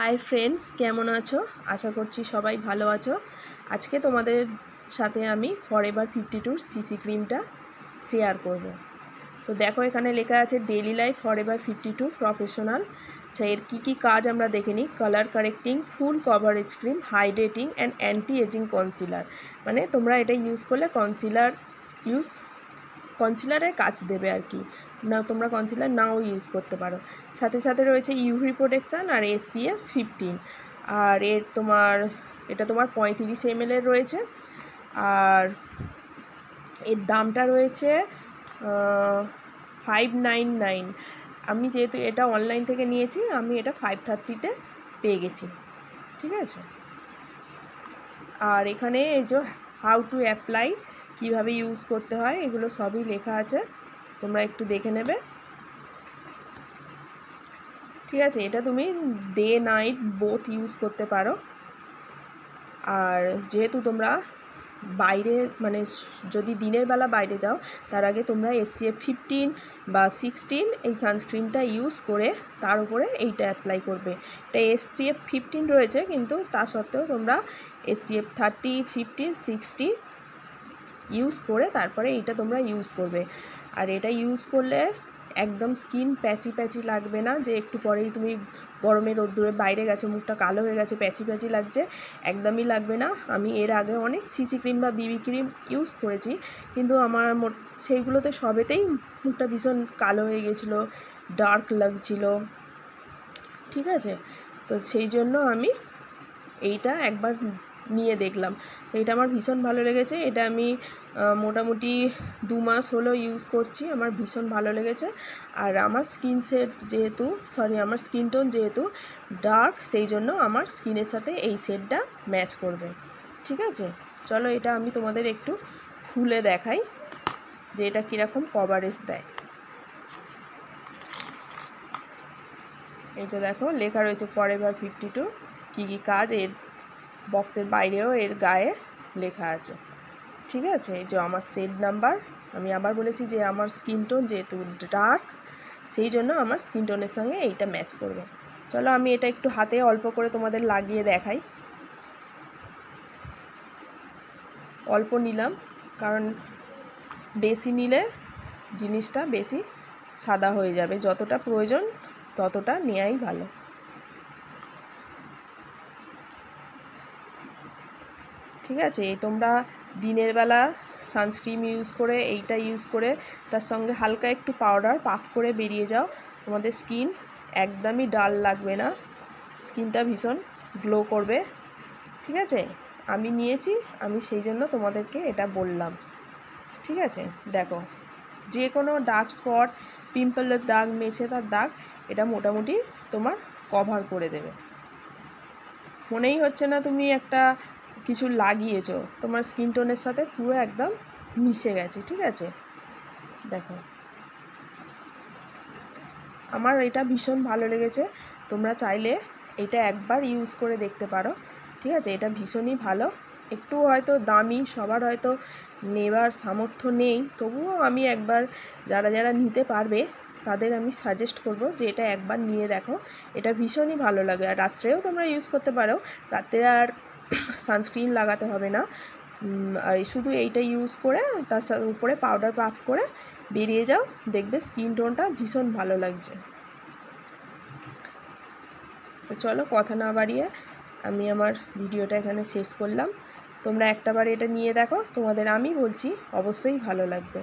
Hi friends, কেমন আছো? আশা করছি সবাই ভালো আছো। আজকে তোমাদের সাথে আমি ফরএভার 52 সিসি ক্রিমটা শেয়ার করব। তো দেখো, এখানে লেখা আছে ডেইলি লাইফ ফরএভার 52 প্রফেশনাল। আচ্ছা, এর কী কাজ আমরা দেখে নিই। Colour correcting, full coverage cream, hydrating and anti ageing concealer. মানে তোমরা এটা ইউজ করলে কনসিলারের কাজ দেবে আর কি। না, তোমরা কনসিলার নাও ইউজ করতে পারো। সাথে সাথে রয়েছে ইউভি প্রোটেকশান আর SPF 15। আর এটা তোমার 35 ml রয়েছে। আর এর দামটা রয়েছে 599। আমি যেহেতু এটা অনলাইন থেকে নিয়েছি, আমি এটা 530-তে পেয়ে গেছি। ঠিক আছে। আর এখানে এই যে হাউ টু অ্যাপ্লাই, কীভাবে ইউজ করতে হয়, এগুলো সবই লেখা আছে, তোমরা একটু দেখে নেবে। ঠিক আছে। এটা তুমি ডে নাইট বোথ ইউজ করতে পারো। আর যেহেতু তোমরা বাইরে যদি দিনের বেলা বাইরে যাও, তার আগে তোমরা SPF 15 বা 16 এই সানস্ক্রিনটা ইউজ করে তার উপরে এইটা অ্যাপ্লাই করবে। এটা SPF 15 রয়েছে, কিন্তু তা সত্ত্বেও তোমরা SPF 30, 50, 60 ইউজ করে তারপরে এইটা তোমরা ইউজ করবে। আর এটা ইউজ করলে একদম স্কিন প্যাচি লাগবে না, যে একটু পরেই তুমি গরমে রোদ্দুরে বাইরে গেছো, মুখটা কালো হয়ে গেছে, প্যাচি লাগছে, একদমই লাগবে না। আমি এর আগে অনেক সিসি ক্রিম বা BB ক্রিম ইউজ করেছি, কিন্তু আমার সেইগুলোতে সবেতেই মুখটা ভীষণ কালো হয়ে গেছিলো, ডার্ক লাগছিল। ঠিক আছে। তো সেই জন্য আমি এইটা একবার নিয়ে দেখলাম, এটা আমার ভীষণ ভালো লেগেছে। এটা আমি মোটামুটি 2 মাস হলো ইউজ করছি, আমার ভীষণ ভালো লেগেছে। আর আমার আমার স্কিন টোন যেহেতু ডার্ক, সেই জন্য আমার স্কিনের সাথে এই শেডটা ম্যাচ করবে। ঠিক আছে। চলো, এটা আমি তোমাদের একটু খুলে দেখাই যে এটা কীরকম কভারেজ দেয়। এই যে দেখো, লেখা রয়েছে ফরএভার 52 কী কাজ। এর বক্সের বাইরেও এর গায়ে লেখা আছে। ঠিক আছে। এই যে আমার শেড নাম্বার, আমি আবার বলেছি যে আমার স্কিন টোন যেহেতু ডার্ক, সেই জন্য আমার স্কিন টোনের সঙ্গে এইটা ম্যাচ করবে। চলো, আমি এটা একটু হাতে অল্প করে তোমাদের লাগিয়ে দেখাই। অল্প নিলাম, কারণ বেশি নিলে জিনিসটা বেশি সাদা হয়ে যাবে। যতটা প্রয়োজন ততটা নেওয়াই ভালো। ঠিক আছে। তোমরা দিনের বেলা সানস্ক্রিন ইউজ করে, এইটা ইউজ করে তার সঙ্গে হালকা একটু পাউডার পাক করে বেরিয়ে যাও, তোমাদের স্কিন একদমই ডাল লাগবে না, স্কিনটা ভীষণ গ্লো করবে। ঠিক আছে। আমি নিয়েছি, আমি সেই জন্য তোমাদেরকে এটা বললাম। ঠিক আছে। দেখো, যে কোনো ডার্ক স্পট, পিম্পলের দাগ, মেছেদার দাগ, এটা মোটামুটি তোমার কভার করে দেবে। মনেই হচ্ছে না তুমি একটা কিছু লাগিয়েছো, তোমার স্কিন টোনের সাথে পুরো একদম মিশে গেছে। ঠিক আছে। দেখো, আমার এটা ভীষণ ভালো লেগেছে। তোমরা চাইলে এটা একবার ইউজ করে দেখতে পারো। ঠিক আছে। এটা ভীষণই ভালো। একটু হয়তো দামি, সবার হয়তো নেবার সামর্থ্য নেই, তবুও আমি একবার যারা নিতে পারবে তাদের আমি সাজেস্ট করব যে এটা একবার নিয়ে দেখো। এটা ভীষণই ভালো লাগে। আর রাত্রেও তোমরা ইউজ করতে পারো, রাত্রে আর সানস্ক্রিন লাগাতে হবে না। আর শুধু এইটা ইউজ করে তার উপরে পাউডার পাক করে বেরিয়ে যাও, দেখবে স্কিন টোনটা ভীষণ ভালো লাগছে। তো চলো, কথা না বাড়িয়ে আমি আমার ভিডিওটা এখানে শেষ করলাম। তোমরা একটাবার এটা নিয়ে দেখো, তোমাদের আমি বলছি অবশ্যই ভালো লাগবে।